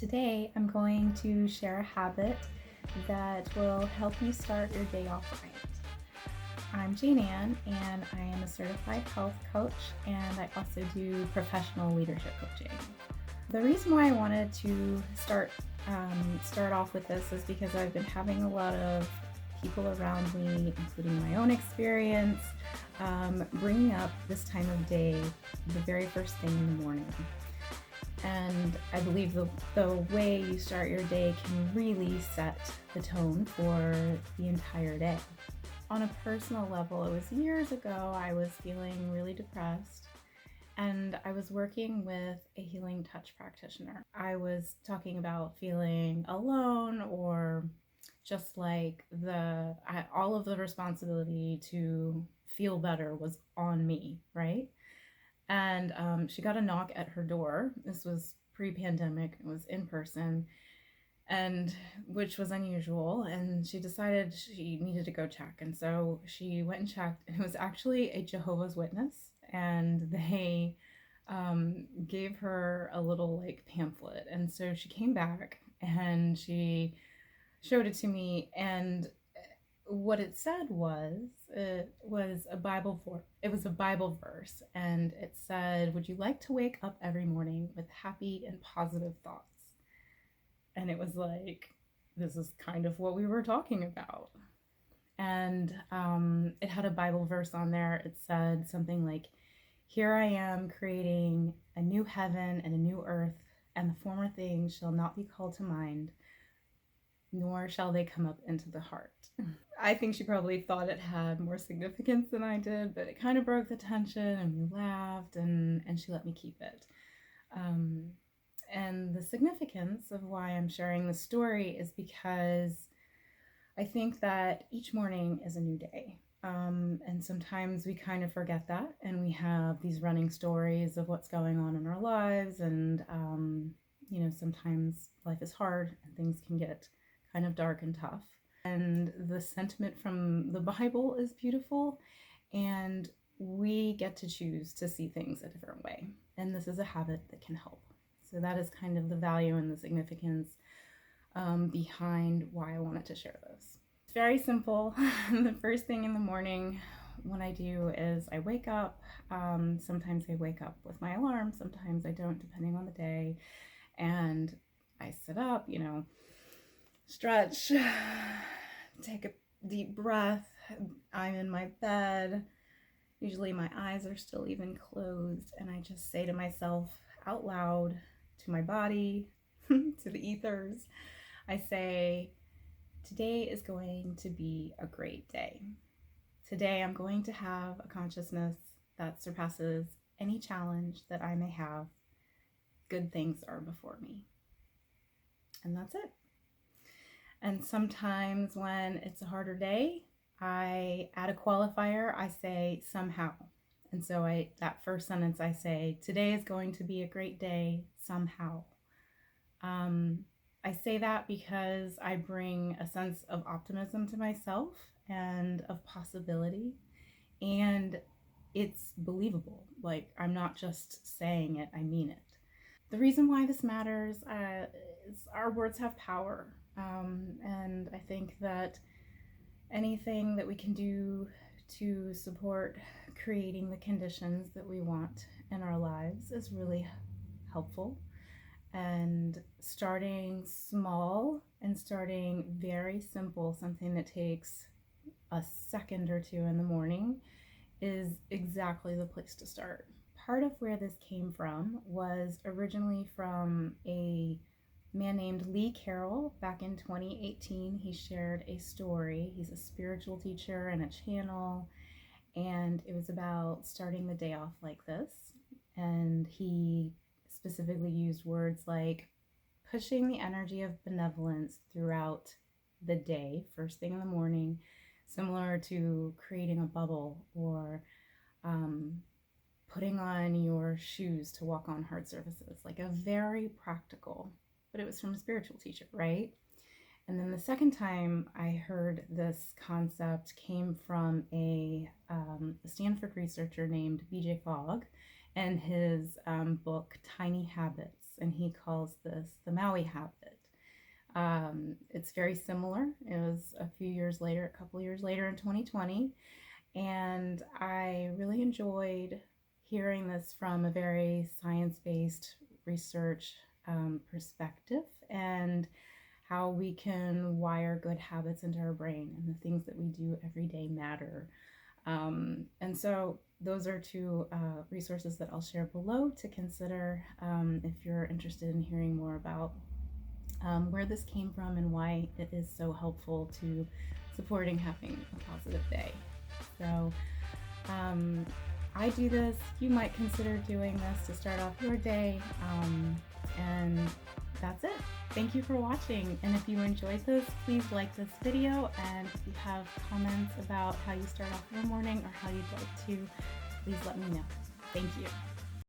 Today, I'm going to share a habit that will help you start your day off right. I'm Jayne, and I am a certified health coach, and I also do professional leadership coaching. The reason why I wanted to start off with this is because I've been having a lot of people around me, including my own experience, bringing up this time of day the very first thing in the morning. And I believe the way you start your day can really set the tone for the entire day. On a personal level, it was years ago, I was feeling really depressed, and I was working with a healing touch practitioner. I was talking about feeling alone, or just like all of the responsibility to feel better was on me, right? And she got a knock at her door. This was pre-pandemic. It was in person, and which was unusual. And she decided she needed to go check, and so she went and checked. And it was actually a Jehovah's Witness, and they gave her a little like pamphlet. And so she came back and she showed it to me, and what it said was a Bible verse, and it said, "Would you like to wake up every morning with happy and positive thoughts?" And it was like, this is kind of what we were talking about. And it had a Bible verse on there. It said something like, "Here I am creating a new heaven and a new earth, and the former things shall not be called to mind, nor shall they come up into the heart." I think she probably thought it had more significance than I did, but it kind of broke the tension, and we laughed, and she let me keep it. And the significance of why I'm sharing the story is because I think that each morning is a new day. And sometimes we kind of forget that, and we have these running stories of what's going on in our lives, and sometimes life is hard and things can get kind of dark and tough. And the sentiment from the Bible is beautiful, and we get to choose to see things a different way. And this is a habit that can help. So that is kind of the value and the significance behind why I wanted to share this. It's very simple. The first thing in the morning, what I do is I wake up. Sometimes I wake up with my alarm, sometimes I don't, depending on the day. And I sit up, stretch, take a deep breath. I'm in my bed. Usually my eyes are still even closed, and I just say to myself out loud, to my body, to the ethers, I say, today is going to be a great day. Today I'm going to have a consciousness that surpasses any challenge that I may have. Good things are before me. And that's it. And sometimes when it's a harder day, I add a qualifier. I say somehow. And so that first sentence I say, today is going to be a great day somehow. I say that because I bring a sense of optimism to myself and of possibility. And it's believable. Like, I'm not just saying it, I mean it. The reason why this matters is our words have power. And I think that anything that we can do to support creating the conditions that we want in our lives is really helpful. And starting small and starting very simple, something that takes a second or two in the morning, is exactly the place to start. Part of where this came from was originally from a man named Lee Carroll. Back in 2018, he shared a story. He's a spiritual teacher and a channel, and it was about starting the day off like this. And he specifically used words like pushing the energy of benevolence throughout the day, first thing in the morning, similar to creating a bubble, or putting on your shoes to walk on hard surfaces, like a very practical, but it was from a spiritual teacher, right? And then the second time I heard this concept came from a Stanford researcher named BJ Fogg, and his book Tiny Habits. and he calls this the Maui habit. It's very similar. It was a couple years later in 2020, and I really enjoyed hearing this from a very science-based research perspective, and how we can wire good habits into our brain, and the things that we do every day matter. And so those are two resources that I'll share below to consider if you're interested in hearing more about where this came from and why it is so helpful to supporting having a positive day. So I do this. You might consider doing this to start off your day. And that's it. Thank you for watching. And if you enjoyed this, please like this video. And if you have comments about how you start off your morning or how you'd like to, please let me know. Thank you.